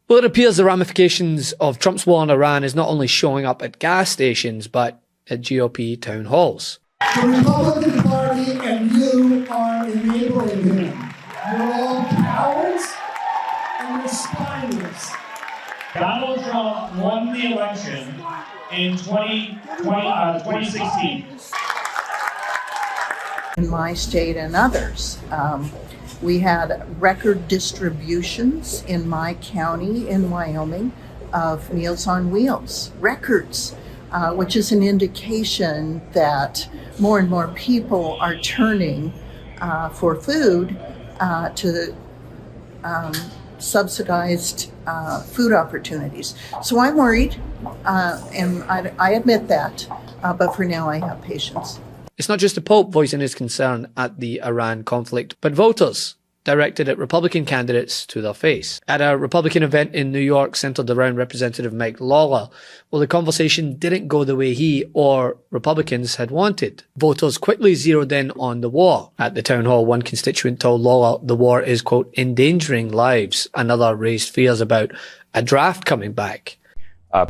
Well, it appears the ramifications of Trump's war on Iran is not only showing up at gas stations, but at GOP town halls. The Republican Party and you are enabling him. You're all cowards and you're spineless. Donald Trump won the election in 2016. In my state and others, we had record distributions in my county in Wyoming of Meals on Wheels, records, which is an indication that more and more people are turning for food to subsidized food opportunities. So I'm worried, and I admit that, but for now I have patience. It's not just the Pope voicing his concern at the Iran conflict, but voters directed at Republican candidates to their face. At a Republican event in New York centered around Representative Lawler, well, the conversation didn't go the way he or Republicans had wanted. Voters quickly zeroed in on the war. At the town hall, one constituent told Lawler the war is, quote, endangering lives. Another raised fears about a draft coming back.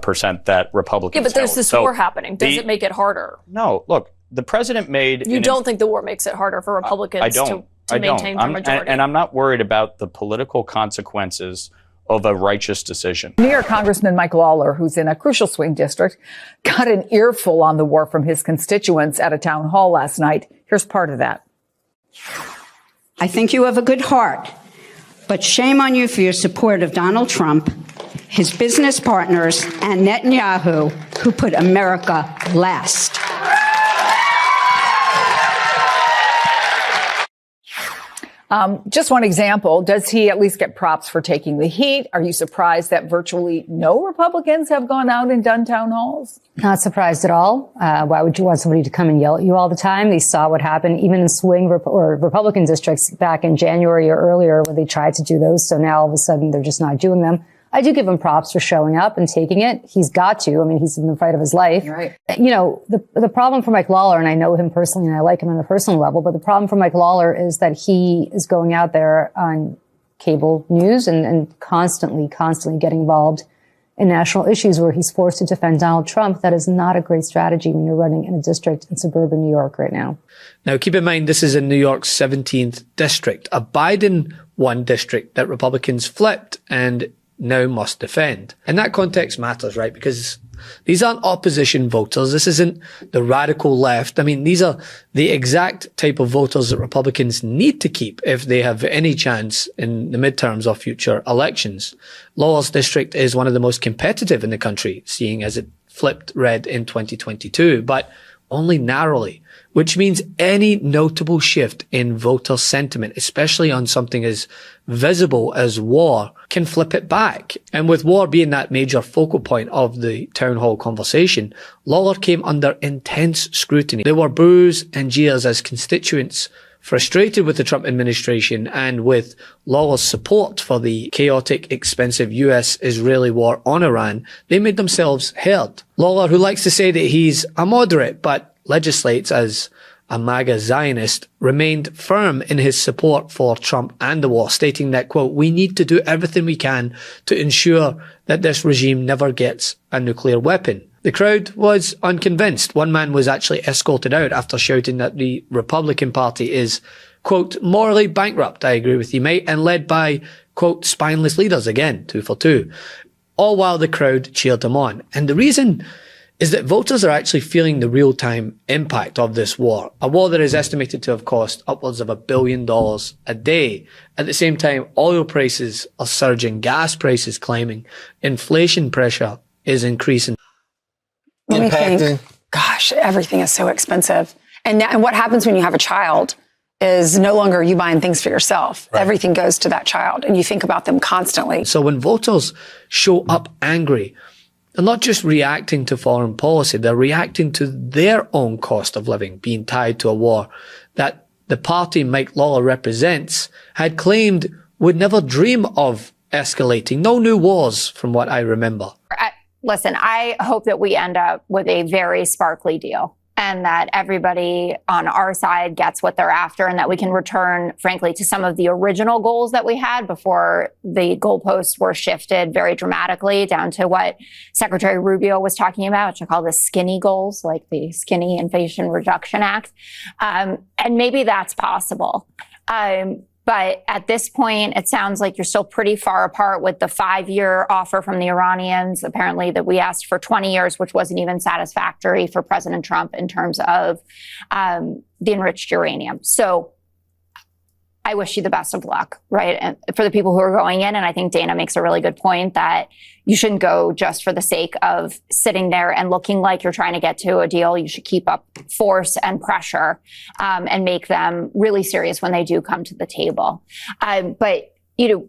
Percent that Republicans Yeah, but there's this war happening. Does it make it harder? No, look, the president made... You don't think the war makes it harder for Republicans to maintain their majority? And I'm not worried about the political consequences of a righteous decision. New York Congressman Lawler, who's in a crucial swing district, got an earful on the war from his constituents at a town hall last night. Here's part of that. I think you have a good heart, but shame on you for your support of Donald Trump, his business partners, and Netanyahu, who put America last. Just one example. Does he at least get props for taking the heat? Are you surprised that virtually no Republicans have gone out and done town halls? Not surprised at all. Why would you want somebody to come and yell at you all the time? They saw what happened even in swing or Republican districts back in January or earlier when they tried to do those. So now all of a sudden they're just not doing them. I do give him props for showing up and taking it. He's got to. I mean, he's in the fight of his life. Right. You know, the problem for Lawler, and I know him personally and I like him on a personal level, but the problem for Lawler is that he is going out there on cable news and constantly getting involved in national issues where he's forced to defend Donald Trump. That is not a great strategy when you're running in a district in suburban New York right now. Now, keep in mind, this is in New York's 17th district, a Biden-won district that Republicans flipped and now must defend. And that context matters, right? Because these aren't opposition voters. This isn't the radical left. I mean, these are the exact type of voters that Republicans need to keep if they have any chance in the midterms or future elections. Lawler's district is one of the most competitive in the country, seeing as it flipped red in 2022, but only narrowly, which means any notable shift in voter sentiment, especially on something as visible as war, can flip it back. And with war being that major focal point of the town hall conversation, Lawler came under intense scrutiny. There were boos and jeers as constituents, frustrated with the Trump administration and with Lawler's support for the chaotic, expensive US-Israeli war on Iran, they made themselves heard. Lawler, who likes to say that he's a moderate but legislates as a MAGA Zionist, remained firm in his support for Trump and the war, stating that, quote, we need to do everything we can to ensure that this regime never gets a nuclear weapon. The crowd was unconvinced. One man was actually escorted out after shouting that the Republican Party is, quote, morally bankrupt, I agree with you, mate, and led by, quote, spineless leaders, again, 2 for 2. All while the crowd cheered him on. And the reason is that voters are actually feeling the real-time impact of this war, a war that is estimated to have cost upwards of $1 billion a day. At the same time, oil prices are surging, gas prices climbing, inflation pressure is increasing. Let me think. Gosh, everything is so expensive. And what happens when you have a child is no longer you buying things for yourself. Right. Everything goes to that child, and you think about them constantly. So when voters show up angry, they're not just reacting to foreign policy, they're reacting to their own cost of living being tied to a war that the party Lawler represents had claimed would never dream of escalating. No new wars, from what I remember. Listen, I hope that we end up with a very sparkly deal. and that everybody on our side gets what they're after, and that we can return, frankly, to some of the original goals that we had before the goalposts were shifted very dramatically down to what Secretary Rubio was talking about, which I call the skinny goals, like the Skinny Inflation Reduction Act. And maybe that's possible. But at this point, it sounds like you're still pretty far apart with the 5-year offer from the Iranians, apparently, that we asked for 20 years, which wasn't even satisfactory for President Trump in terms of the enriched uranium. So I wish you the best of luck, right? And for the people who are going in, and I think Dana makes a really good point that you shouldn't go just for the sake of sitting there and looking like you're trying to get to a deal. You should keep up force and pressure and make them really serious when they do come to the table. But, you know,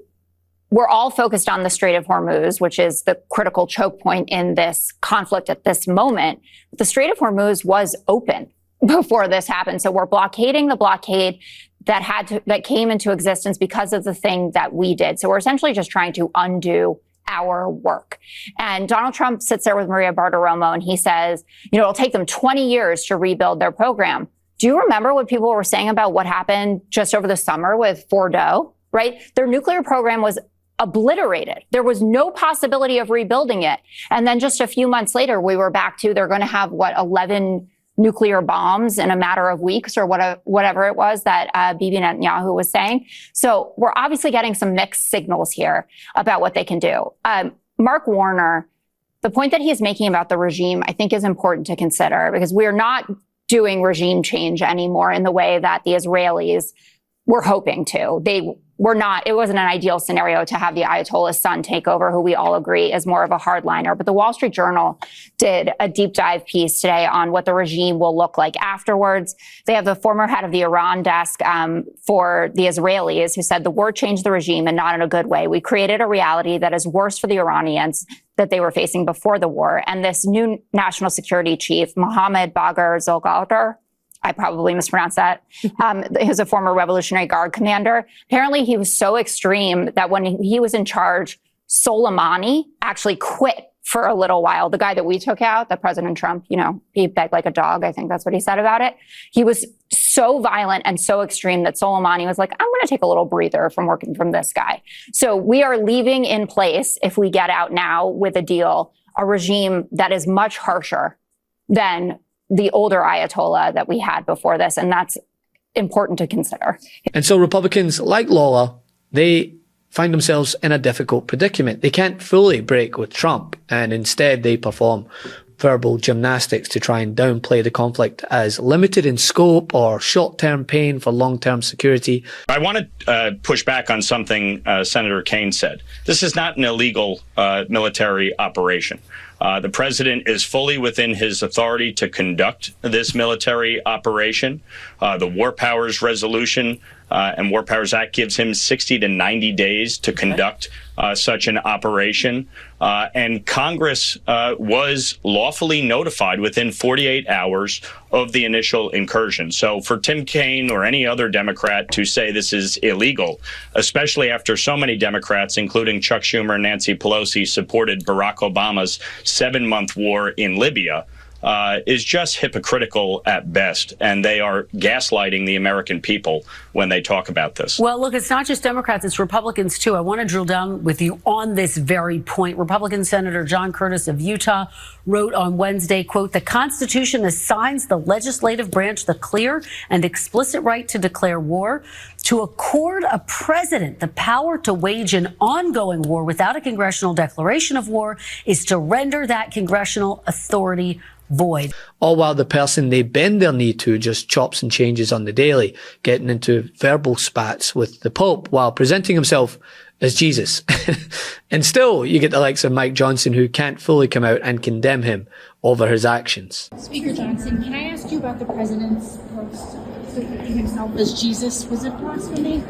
we're all focused on the Strait of Hormuz, which is the critical choke point in this conflict at this moment. The Strait of Hormuz was open before this happened. So we're blockading the blockade that came into existence because of the thing that we did. So we're essentially just trying to undo our work. And Donald Trump sits there with Maria Bartiromo and he says, you know, it'll take them 20 years to rebuild their program. Do you remember what people were saying about what happened just over the summer with Fordo, right? Their nuclear program was obliterated. There was no possibility of rebuilding it. And then just a few months later, we were back to, they're going to have 11 nuclear bombs in a matter of weeks or whatever it was that Bibi Netanyahu was saying. So we're obviously getting some mixed signals here about what they can do. Mark Warner, the point that he's making about the regime, I think is important to consider because we're not doing regime change anymore in the way that the Israelis were hoping to. It wasn't an ideal scenario to have the Ayatollah's son take over, who we all agree is more of a hardliner. But the Wall Street Journal did a deep dive piece today on what the regime will look like afterwards. They have the former head of the Iran desk for the Israelis who said the war changed the regime and not in a good way. We created a reality that is worse for the Iranians that they were facing before the war. And this new national security chief, Mohammad Bagher Zolgadar, I probably mispronounced that. He was a former Revolutionary Guard commander. Apparently, he was so extreme that when he was in charge, Soleimani actually quit for a little while. The guy that we took out, that President Trump, you know, he begged like a dog. I think that's what he said about it. He was so violent and so extreme that Soleimani was like, I'm going to take a little breather from working from this guy. So we are leaving in place, if we get out now with a deal, a regime that is much harsher than the older Ayatollah that we had before this. And that's important to consider. And so Republicans like Lawler, they find themselves in a difficult predicament. They can't fully break with Trump, and instead they perform verbal gymnastics to try and downplay the conflict as limited in scope or short-term pain for long-term security. I want to push back on something Senator Kaine said. This is not an illegal military operation. The president is fully within his authority to conduct this military operation. The War Powers Resolution and War Powers Act gives him 60 to 90 days to conduct such an operation. And Congress was lawfully notified within 48 hours of the initial incursion. So for Tim Kaine or any other Democrat to say this is illegal, especially after so many Democrats, including Chuck Schumer and Nancy Pelosi, supported Barack Obama's 7-month war in Libya, is just hypocritical at best. And they are gaslighting the American people when they talk about this. Well, look, it's not just Democrats, it's Republicans, too. I want to drill down with you on this very point. Republican Senator John Curtis of Utah wrote on Wednesday, quote, the Constitution assigns the legislative branch the clear and explicit right to declare war. To accord a president the power to wage an ongoing war without a congressional declaration of war is to render that congressional authority void. All while the person they bend their knee to just chops and changes on the daily, getting into verbal spats with the Pope while presenting himself as Jesus. And still, you get the likes of Mike Johnson, who can't fully come out and condemn him over his actions. Speaker Johnson, can I ask you about the president's post himself as Jesus? Was it blasphemy?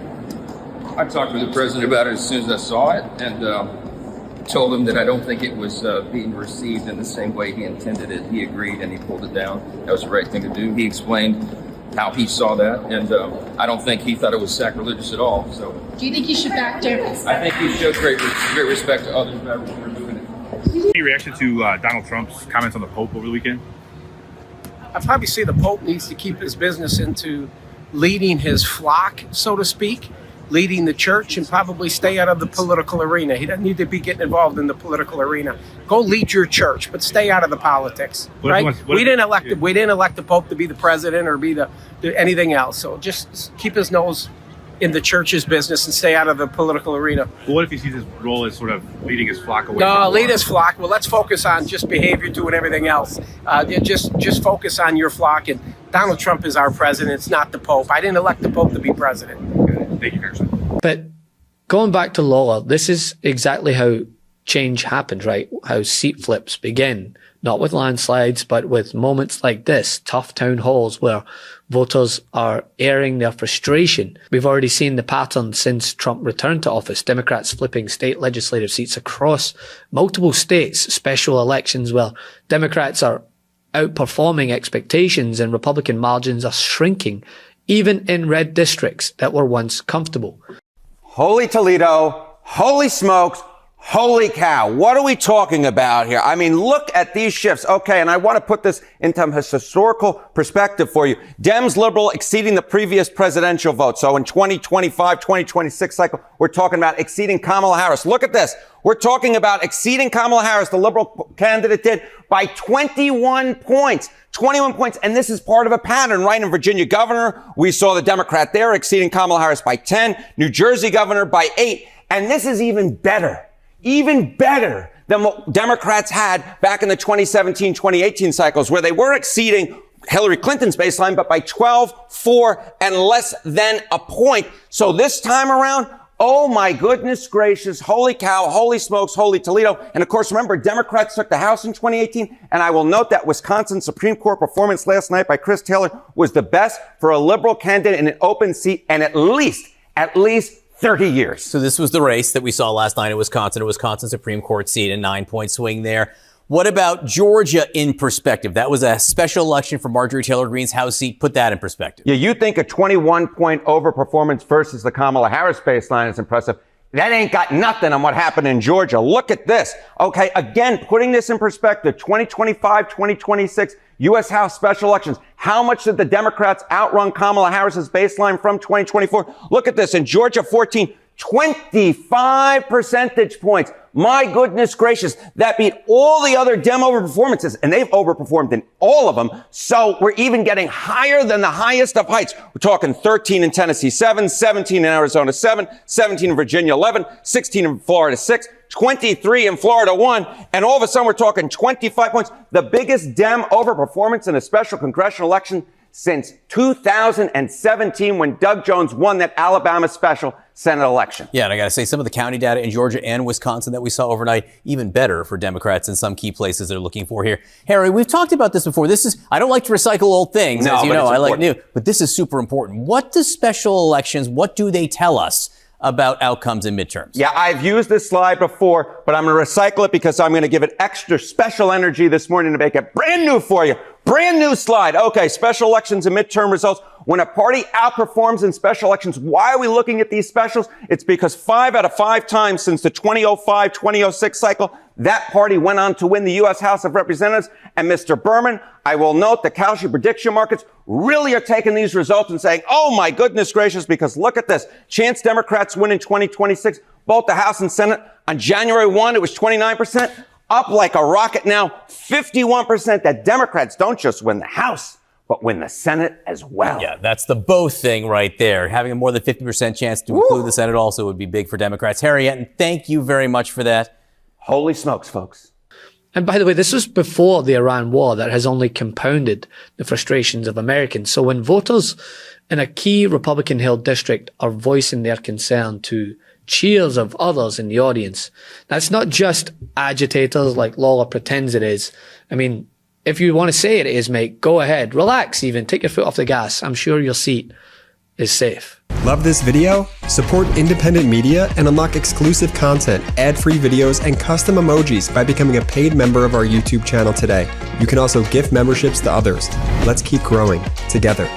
I talked with the president about it as soon as I saw it, and told him that I don't think it was being received in the same way he intended it. He agreed and he pulled it down. That was the right thing to do. He explained how he saw that, and I don't think he thought it was sacrilegious at all. So, do you think he should back down? I think he showed great respect to others by removing it. Any reaction to Donald Trump's comments on the Pope over the weekend? I probably say the Pope needs to keep his business into leading his flock, so to speak, leading the church, and probably stay out of the political arena. He doesn't need to be getting involved in the political arena. Go lead your church, but stay out of the politics. Right? We didn't elect the Pope to be the president or be the anything else. So just keep his nose in the church's business and stay out of the political arena. Well, what if he sees his role as sort of leading his flock away? No, lead his flock. Well, let's focus on just behavior, doing everything else. Just focus on your flock. And Donald Trump is our president. It's not the Pope. I didn't elect the Pope to be president. Okay. Thank you, Congressman. But going back to Lawler, this is exactly how change happens, right? How seat flips begin. Not with landslides, but with moments like this, tough town halls where voters are airing their frustration. We've already seen the pattern since Trump returned to office. Democrats flipping state legislative seats across multiple states, special elections where Democrats are outperforming expectations and Republican margins are shrinking, even in red districts that were once comfortable. Holy Toledo, holy smokes, holy cow. What are we talking about here? I mean, look at these shifts. Okay, and I want to put this into a historical perspective for you. Dems, liberal, exceeding the previous presidential vote. So in 2025, 2026 cycle, we're talking about exceeding Kamala Harris. Look at this. We're talking about exceeding Kamala Harris, the liberal candidate did, by 21 points. 21 points. And this is part of a pattern, right? In Virginia governor, we saw the Democrat there exceeding Kamala Harris by 10, New Jersey governor by 8. And this is even better than what Democrats had back in the 2017, 2018 cycles, where they were exceeding Hillary Clinton's baseline, but by 12, 4, and less than a point. So this time around, oh my goodness gracious, holy cow, holy smokes, holy Toledo. And of course, remember, Democrats took the House in 2018. And I will note that Wisconsin Supreme Court performance last night by Chris Taylor was the best for a liberal candidate in an open seat and at least 30 years. So this was the race that we saw last night in Wisconsin, a Wisconsin Supreme Court seat, a 9-point swing there. What about Georgia in perspective? That was a special election for Marjorie Taylor Greene's House seat. Put that in perspective. Yeah, you think a 21-point overperformance versus the Kamala Harris baseline is impressive. That ain't got nothing on what happened in Georgia. Look at this. Okay, again, putting this in perspective, 2025, 2026, U.S. House special elections. How much did the Democrats outrun Kamala Harris's baseline from 2024? Look at this. In Georgia, 25 percentage points. My goodness gracious. That beat all the other Dem overperformances, and they've overperformed in all of them. So we're even getting higher than the highest of heights. We're talking 13 in Tennessee, 7, 17 in Arizona, 7, 17 in Virginia, 11, 16 in Florida, 6, 23 in Florida, 1, and all of a sudden we're talking 25 points. The biggest Dem overperformance in a special congressional election since 2017 when Doug Jones won that Alabama special Senate election. Yeah, and I got to say, some of the county data in Georgia and Wisconsin that we saw overnight, even better for Democrats in some key places they're looking for here. Harry, we've talked about this before. I don't like to recycle old things, as you know, I like new, but this is super important. What do special elections, what do they tell us about outcomes in midterms? Yeah, I've used this slide before, but I'm going to recycle it because I'm going to give it extra special energy this morning to make it brand new for you. Brand new slide. Okay, special elections and midterm results. When a party outperforms in special elections, why are we looking at these specials? It's because 5 out of 5 times since the 2005, 2006 cycle, that party went on to win the U.S. House of Representatives. And Mr. Berman, I will note the Kalshi prediction markets really are taking these results and saying, oh my goodness gracious, because look at this. Chance Democrats win in 2026, both the House and Senate. On January 1, it was 29%, up like a rocket now, 51% that Democrats don't just win the House, but win the Senate as well. Yeah, that's the both thing right there. Having a more than 50% chance to include the Senate also would be big for Democrats. Harry Etten, thank you very much for that. Holy smokes, folks. And by the way, this was before the Iran war that has only compounded the frustrations of Americans. So when voters in a key Republican-held district are voicing their concern to cheers of others in the audience, that's not just agitators like Lawler pretends it is. I mean, if you want to say it is, mate, go ahead. Relax even. Take your foot off the gas. I'm sure your seat is safe. Love this video? Support independent media and unlock exclusive content, ad-free videos, and custom emojis by becoming a paid member of our YouTube channel today. You can also gift memberships to others. Let's keep growing together.